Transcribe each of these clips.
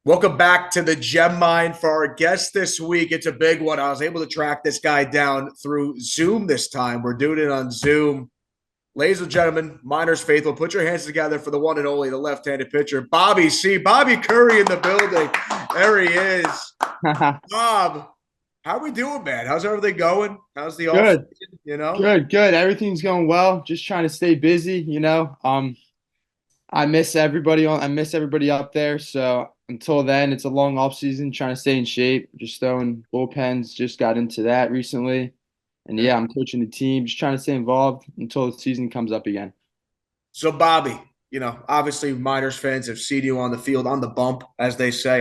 Welcome back to the Gem Mine for our guest this week. It's a big one. I was able to track this guy down through Zoom this time. We're doing it on Zoom. Ladies and gentlemen, Miners faithful, put your hands together for the one and only, the left-handed pitcher, Bobby C. Bobby Curry in the building. There he is. Bob, how we doing, man? How's everything going? How's the off Good, season, you know? good. Everything's going well. Just trying to stay busy. I miss everybody up there. So until then, it's a long off season, trying to stay in shape, just throwing bullpens, just got into that recently. And Yeah. yeah, I'm coaching the team, just trying to stay involved until the season comes up again. So, Bobby, obviously Miners fans have seen you on the field, on the bump, as they say,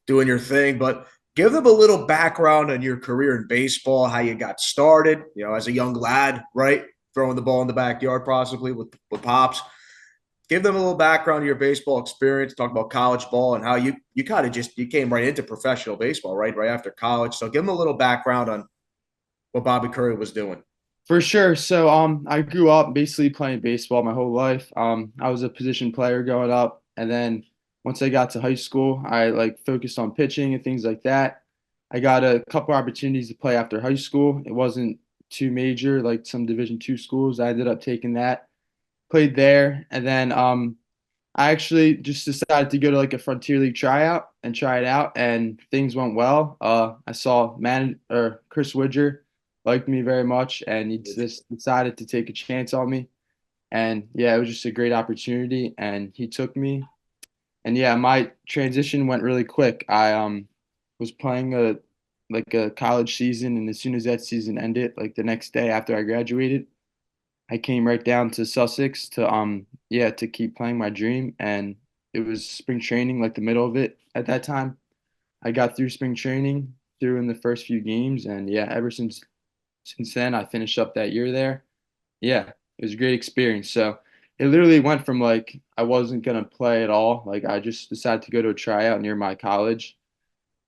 doing your thing. But give them a little background on your career in baseball, how you got started, as a young lad, right? Throwing the ball in the backyard, possibly with pops. Give them a little background of your baseball experience. Talk about college ball and how you kind of just you came right into professional baseball, right after college. So give them a little background on what Bobby Curry was doing. For sure. So I grew up basically playing baseball my whole life. I was a position player growing up, and then once I got to high school, I like focused on pitching and things like that. I got a couple opportunities to play after high school. It wasn't too major like some Division II schools. I ended up taking that, played there, and then I actually just decided to go to like a Frontier League tryout and try it out, and things went well. I saw man or Chris Widger liked me very much, and he just decided to take a chance on me. And yeah, it was just a great opportunity, and he took me. And yeah, my transition went really quick. I was playing a college season, and as soon as that season ended, like the next day after I graduated, I came right down to Sussex to keep playing my dream, and it was spring training, like the middle of it at that time. I got through spring training, through in the first few games, and yeah, ever since then I finished up that year there. Yeah, it was a great experience. So it literally went from like I wasn't gonna play at all, like I just decided to go to a tryout near my college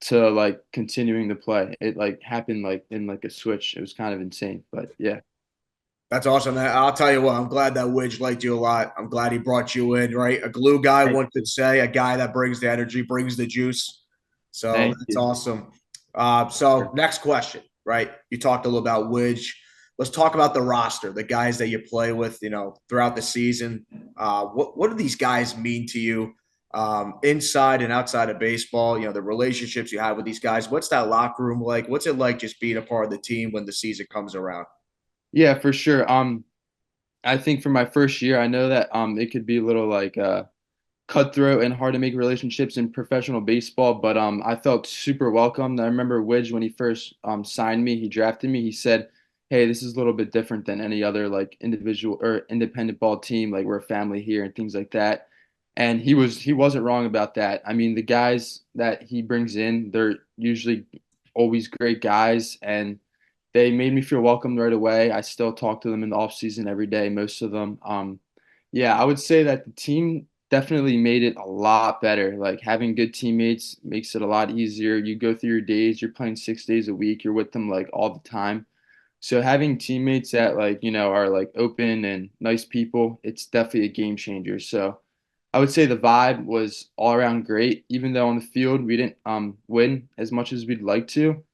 to like continuing to play. It like happened like in like a switch. It was kind of insane, but yeah. That's awesome. I'll tell you what, I'm glad that Widge liked you a lot. I'm glad he brought you in, right? A glue guy, Thank one could you. say, a guy that brings the energy, brings the juice. So Thank that's you. awesome. So next question, right? You talked a little about Widge. Let's talk about the roster, the guys that you play with, throughout the season. What do these guys mean to you, inside and outside of baseball? The relationships you have with these guys. What's that locker room like? What's it like just being a part of the team when the season comes around? Yeah, for sure. I think for my first year, I know that it could be a little like cutthroat and hard to make relationships in professional baseball, but I felt super welcomed. I remember Widge when he first signed me, he drafted me, he said, "Hey, this is a little bit different than any other like individual or independent ball team. Like we're a family here and things like that." And he wasn't wrong about that. I mean, the guys that he brings in, they're usually always great guys, and they made me feel welcomed right away. I still talk to them in the off season every day, most of them. Yeah, I would say that the team definitely made it a lot better. Like having good teammates makes it a lot easier. You go through your days, you're playing 6 days a week, you're with them like all the time. So having teammates that like, are like open and nice people, it's definitely a game changer. So I would say the vibe was all around great, even though on the field we didn't win as much as we'd like to.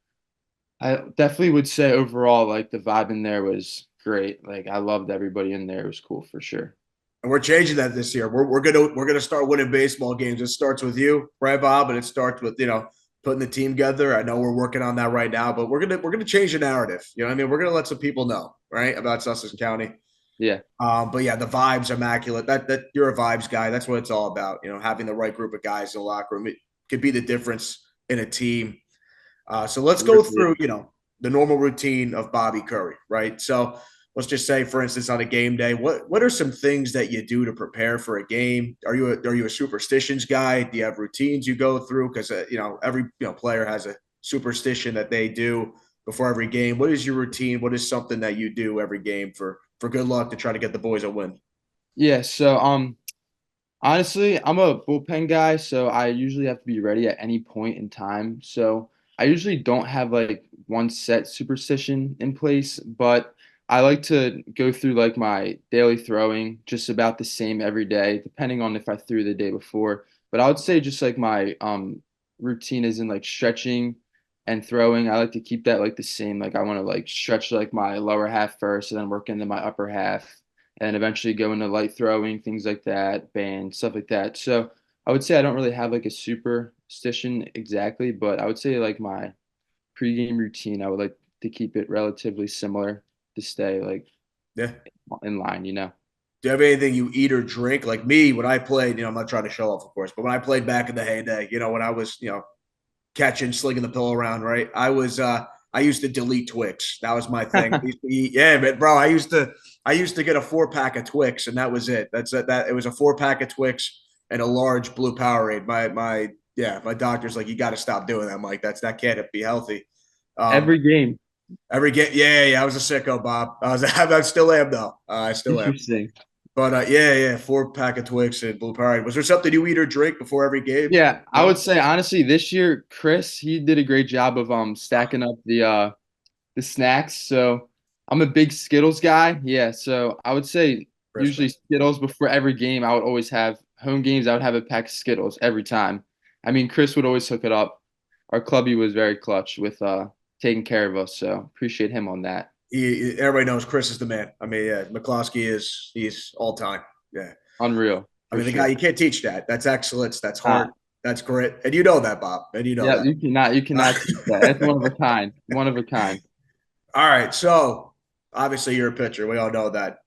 I definitely would say overall, like the vibe in there was great. Like I loved everybody in there. It was cool for sure. And we're changing that this year. We're gonna start winning baseball games. It starts with you, right, Bob? And it starts with putting the team together. I know we're working on that right now, but we're gonna change the narrative. You know what I mean? We're gonna let some people know, right, about Sussex County. Yeah, But yeah, the vibes immaculate. That you're a vibes guy. That's what it's all about. Having the right group of guys in the locker room. It could be the difference in a team. So let's it go really through, is. the normal routine of Bobby Curry, right? So let's just say, for instance, on a game day, what are some things that you do to prepare for a game? Are you a superstitions guy? Do you have routines you go through? Because every player has a superstition that they do before every game. What is your routine? What is something that you do every game for good luck to try to get the boys a win? Yeah. So honestly, I'm a bullpen guy, so I usually have to be ready at any point in time. So I usually don't have like one set superstition in place, but I like to go through like my daily throwing just about the same every day, depending on if I threw the day before. But I would say just like my routine is in like stretching and throwing. I like to keep that like the same. Like I want to like stretch like my lower half first and then work into my upper half and eventually go into light throwing, things like that, band, stuff like that. So I would say I don't really have like a superstition exactly, but I would say like my pregame routine, I would like to keep it relatively similar to stay like Yeah. in line, you know. Do you have anything you eat or drink? Like me, when I played, I'm not trying to show off, of course, but when I played back in the heyday, when I was, catching, slinging the pill around, right? I used to delete Twix. That was my thing. I used to eat, yeah, but bro, I used to get a 4 pack of Twix, and that was it. That's it. That it was a 4 pack of Twix and a large blue Powerade. My doctor's like, you got to stop doing that. I'm like, that can't be healthy. Um, Every game. every get, yeah, I was a sicko, Bob. I still am though. I still am. Interesting. But yeah, 4 pack of Twix and blue Powerade. Was there something you eat or drink before every game? Yeah, I would No. say honestly, this year, Chris, he did a great job of stacking up the snacks. So I'm a big Skittles guy. Yeah, so I would say usually Respect. Skittles before every game. I would always have home games. I would have a pack of Skittles every time. I mean, Chris would always hook it up. Our clubby was very clutch with taking care of us. So appreciate him on that. Everybody knows Chris is the man. I mean, yeah, McCloskey he's all time. Yeah. Unreal I for mean, the guy, sure. you can't teach that. That's excellence. That's heart. Ah, That's grit. And you know that, Bob. And you know yeah, that. you cannot teach that. That's one of a kind. One of a kind. All right. So obviously you're a pitcher. We all know that.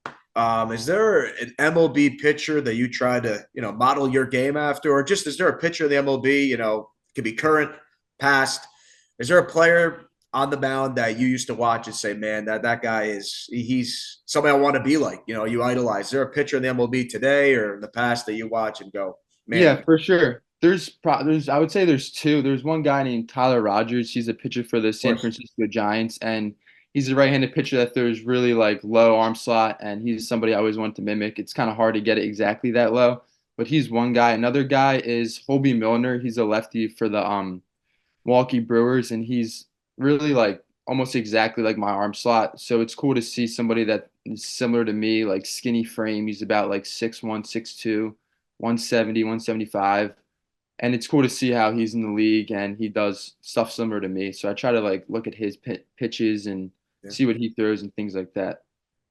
Is there an MLB pitcher that you try to, model your game after? Or just is there a pitcher in the MLB, could be current, past? Is there a player on the mound that you used to watch and say, man, that guy he's somebody I want to be like, you idolize? Is there a pitcher in the MLB today or in the past that you watch and go, man, Yeah, for sure. There's I would say there's two. There's one guy named Tyler Rogers. He's a pitcher for the of San course. Francisco Giants, and he's a right-handed pitcher that throws really like low arm slot, and he's somebody I always wanted to mimic. It's kind of hard to get it exactly that low, but he's one guy. Another guy is Holby Milner. He's a lefty for the Milwaukee Brewers, and he's really like almost exactly like my arm slot. So it's cool to see somebody that is similar to me, like skinny frame. He's about like 6'1", 6'2", 170, 175. And it's cool to see how he's in the league and he does stuff similar to me. So I try to like look at his pitches and Yeah. see what he throws and things like that.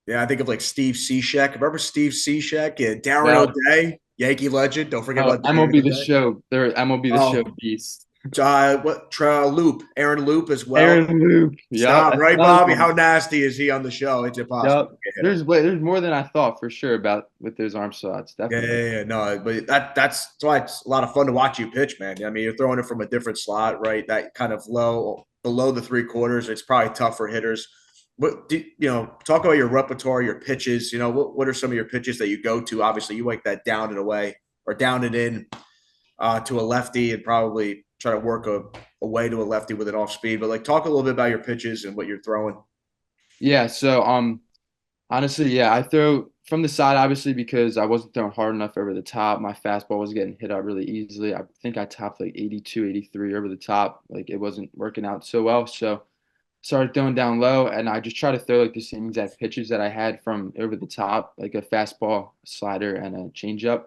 Yeah, I think of like Steve Cishek. Remember Steve Cishek? Yeah, Darren Yeah. O'Day, Yankee legend. Don't forget Oh, about Darren MLB the O'Day. show. They're MLB the show Oh, beast. Loop, Aaron Loop as well. Aaron Luke. Yep, Stop, that's right, another Bobby? one. How nasty is he on the show? It's impossible Yep. to hit him. There's more than I thought for sure about with those arm slots. Yeah, Definitely. yeah, yeah. No, but that's why it's a lot of fun to watch you pitch, man. I mean, you're throwing it from a different slot, right? That kind of low, below the 3 quarters. It's probably tough for hitters. Talk about your repertoire, your pitches. What are some of your pitches that you go to? Obviously, you like that down and away or down and in to a lefty, and probably try to work a way to a lefty with an off speed. But like, talk a little bit about your pitches and what you're throwing. Yeah, so honestly, yeah, I throw from the side obviously because I wasn't throwing hard enough over the top. My fastball was getting hit up really easily. I think I topped like 82, 83 over the top. Like it wasn't working out so well. So started throwing down low and I just try to throw like the same exact pitches that I had from over the top, like a fastball, a slider, and a changeup.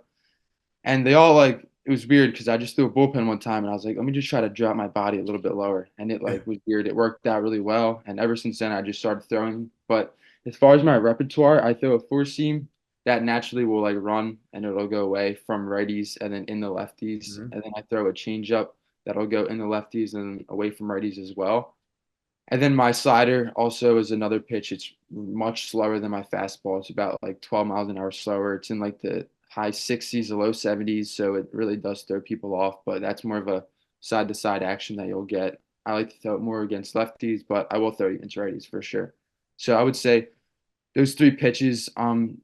And they all like it was weird because I just threw a bullpen one time and I was like, let me just try to drop my body a little bit lower. And it Yeah, like was weird. It worked out really well. And ever since then I just started throwing. But as far as my repertoire, I throw a four seam that naturally will like run and it'll go away from righties and then in the lefties. mm-hmm. And then I throw a changeup that'll go in the lefties and away from righties as well. And then my slider also is another pitch. It's much slower than my fastball. It's about like 12 miles an hour slower. It's in like the high 60s to low 70s. So it really does throw people off. But that's more of a side to side action that you'll get. I like to throw it more against lefties, but I will throw it against righties for sure. So I would say those three pitches,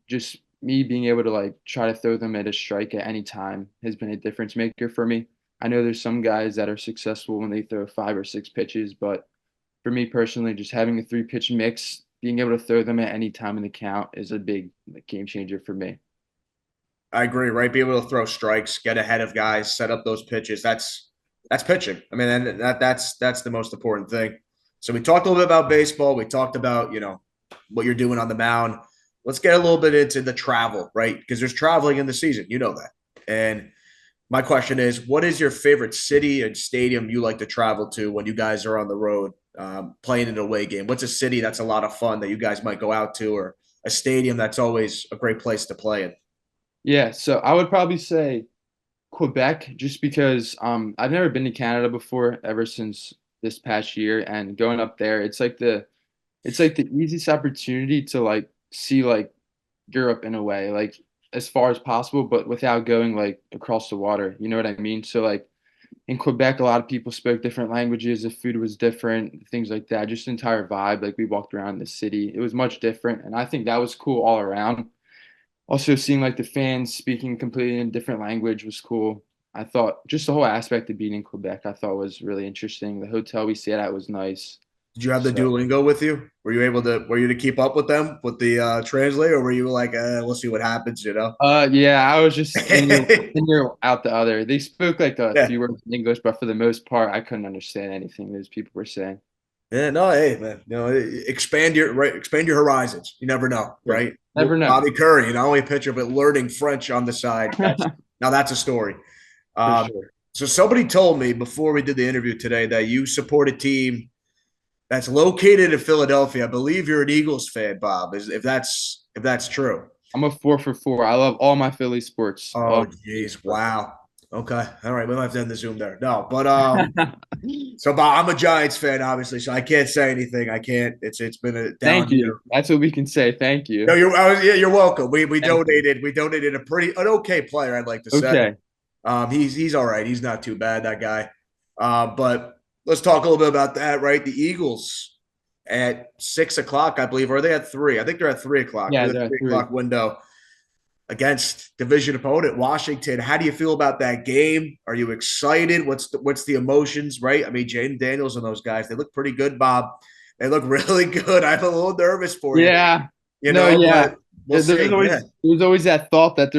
just me being able to like try to throw them at a strike at any time has been a difference maker for me. I know there's some guys that are successful when they throw 5 or 6 pitches, but for me personally, just having a three pitch mix, being able to throw them at any time in the count is a big like, game changer for me. I agree. Right, be able to throw strikes, get ahead of guys, set up those pitches. That's pitching. I mean, and that's the most important thing. So we talked a little bit about baseball. We talked about what you're doing on the mound. Let's get a little bit into the travel, right? Because there's traveling in the season. You know that. And My question is, what is your favorite city and stadium you like to travel to when you guys are on the road playing an away game? What's a city that's a lot of fun that you guys might go out to, or a stadium that's always a great place to play in? Yeah, so I would probably say Quebec, just because I've never been to Canada before ever since this past year, and going up there, it's like the easiest opportunity to like see like Europe in a way, like as far as possible, but without going like across the water. You know what I mean? So like in Quebec, a lot of people spoke different languages. The food was different, things like that. Just the entire vibe. Like we walked around the city, it was much different, and I think that was cool all around. Also, seeing like the fans speaking completely in a different language was cool. I thought just the whole aspect of being in Quebec, I thought was really interesting. The hotel we stayed at was nice. Did you have the So, Duolingo with you? Were you to keep up with them with the translator, or were you like, we'll see what happens, you know? yeah, I was just in here, out the other. They spoke like a Yeah. few words in English, but for the most part, I couldn't understand anything those people were saying. Yeah, no, hey man, expand your horizons. You never know, Sure. right? Never know. Bobby Curry, not only a pitcher, but learning French on the side. That's a story. For Um, sure. so somebody told me before we did the interview today that you support a team that's located in Philadelphia. I believe you're an Eagles fan, Bob. Is if that's true? I'm a 4 for 4. I love all my Philly sports. All Oh, my Philly geez, sports. wow. Okay, all right, we'll have to end the Zoom there. No, but so Bob, I'm a Giants fan, obviously, so I can't say anything. I can't. It's been a down Thank year. you. That's what we can say. Thank No, you. yeah, you're welcome. Thank you. We donated an okay player, I'd like to say. Okay. He's all right. He's not too bad, that guy. But let's talk a little bit about that, right? The Eagles at 6 o'clock, I believe, or are they at three? I think they're at 3 o'clock. Yeah, They're at there are 3 o'clock three. window against division opponent Washington. How do you feel about that game? Are you excited? What's the emotions, right? I mean, Jaden Daniels and those guys, they look pretty good, Bob. They look really good. I'm a little nervous for you, Yeah. you No, know, yeah. but we'll see. Yeah. There's always that thought that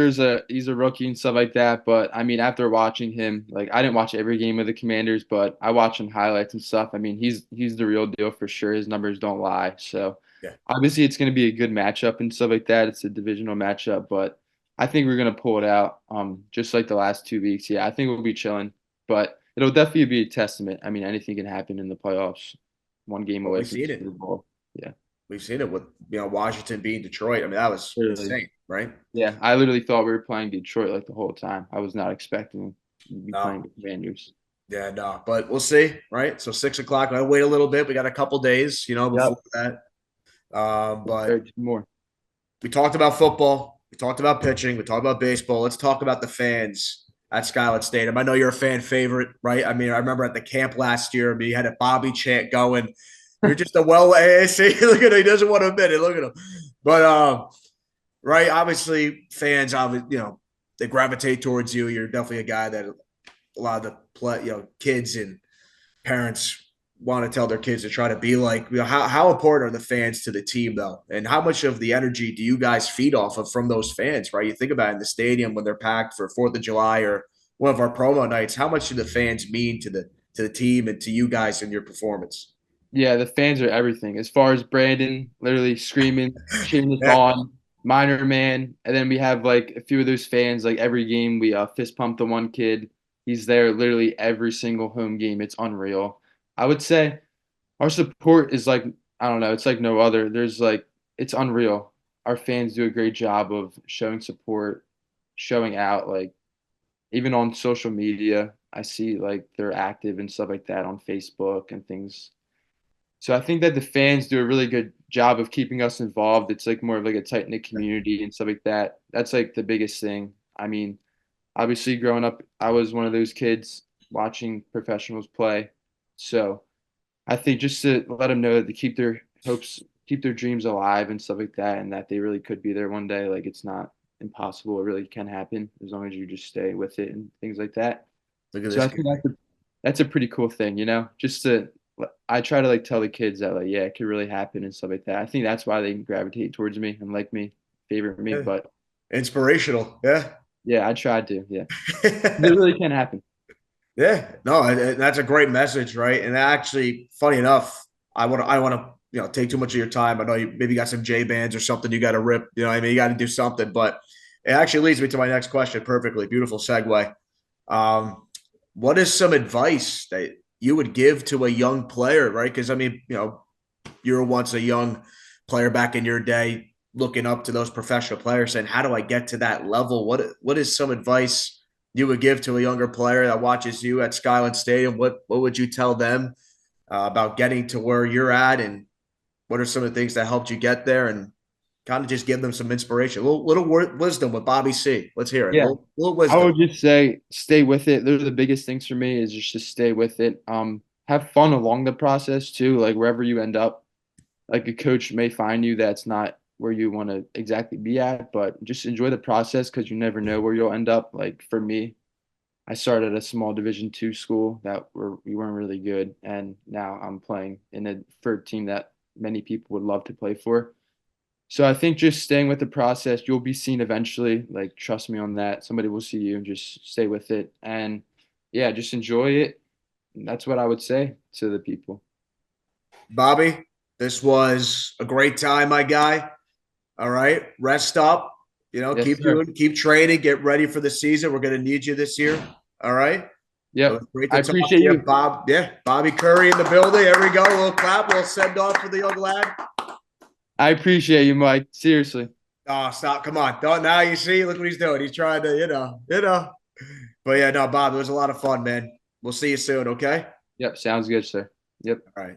he's a rookie and stuff like that. But I mean, after watching him, like I didn't watch every game of the Commanders, but I watched him highlights and stuff. I mean, he's the real deal for sure. His numbers don't lie. So Yeah. obviously it's gonna be a good matchup and stuff like that. It's a divisional matchup, but I think we're gonna pull it out. Just like the last 2 weeks. Yeah, I think we'll be chilling. But it'll definitely be a testament. I mean, anything can happen in the playoffs. One game But away we've from the seen Super it. Bowl. Yeah. We've seen it with Washington being Detroit. I mean, that was Literally. insane, right? Yeah, I literally thought we were playing Detroit like the whole time. I was not expecting to be No. playing the Commanders. Yeah, no. But we'll see, right? So 6 o'clock. I'll wait a little bit. We got a couple days, before Yep. that. Or But two more. we talked about football. We talked about pitching. We talked about baseball. Let's talk about the fans at Skylands Stadium. I know you're a fan favorite, right? I mean, I remember at the camp last year, we had a Bobby chant going. You're just a see, look at him. He doesn't want to admit it. Look at him. But right, obviously, fans, obviously, they gravitate towards you. You're definitely a guy that a lot of the kids and parents want to tell their kids to try to be like. How important are the fans to the team though, and how much of the energy do you guys feed off of from those fans? Right, you think about it in the stadium when they're packed for Fourth of July or one of our promo nights. How much do the fans mean to the team and to you guys in your performance? Yeah, the fans are everything. As far as Brandon, literally screaming, cheering us Yeah, on, Minor Man, and then we have like a few of those fans. Like every game, we fist pump the one kid. He's there literally every single home game. It's unreal. I would say our support is like I don't know. It's like no other. There's like it's unreal. Our fans do a great job of showing support, showing out. Like even on social media, I see like they're active and stuff like that on Facebook and things. So I think that the fans do a really good job of keeping us involved. It's like more of like a tight knit community and stuff like that. That's like the biggest thing. I mean, obviously growing up, I was one of those kids watching professionals play. So I think just to let them know that to keep their hopes, keep their dreams alive and stuff like that, and that they really could be there one day. Like it's not impossible. It really can happen as long as you just stay with it and things like that. look at So this I guy. think that's a pretty cool thing, you know. Just to I try to like tell the kids that like yeah, it could really happen and stuff like that. I think that's why they gravitate towards me and like me, favorite me. Yeah. But Inspirational. Yeah. yeah, I tried to. Yeah, it really can happen. Yeah, no, that's a great message, right? And actually, funny enough, I want to, take too much of your time. I know you maybe got some J bands or something you got to rip. You know, what I mean, you got to do something. But it actually leads me to my next question perfectly. Beautiful segue. Um, what is some advice that you would give to a young player, right? Because I mean, you were once a young player back in your day, looking up to those professional players, saying, "How do I get to that level?" What is some advice you would give to a younger player that watches you at Skylands Stadium? What would you tell them about getting to where you're at, and what are some of the things that helped you get there, and kind of just give them some inspiration, a little wisdom with Bobby C. Let's hear it. A Yeah. little I wisdom. would just say stay with it. Those are the biggest things for me is just to stay with it. Have fun along the process too. Like wherever you end up, like a coach may find you that's not where you want to exactly be at, but just enjoy the process because you never know where you'll end up. Like for me, I started at a small Division II school that we weren't really good, and now I'm playing in for a team that many people would love to play for. So I think just staying with the process, you'll be seen eventually. Like trust me on that. Somebody will see you. Just stay with it, and yeah, just enjoy it. And that's what I would say to the people. Bobby, this was a great time, my guy. All right. Rest up. Yes, Keep sir. doing, keep training, get ready for the season. We're going to need you this year. All right. It was Yep. great to I talk appreciate to you, you. Bob. Yeah. Bobby Curry in the building. There we go. A little clap, a little send off for the young lad. I appreciate you, Mike. Seriously. Oh, stop. Come on. Don't now you see, look what he's doing. He's trying to. But yeah, no, Bob, it was a lot of fun, man. We'll see you soon, okay? Yep. Sounds good, sir. Yep. All right.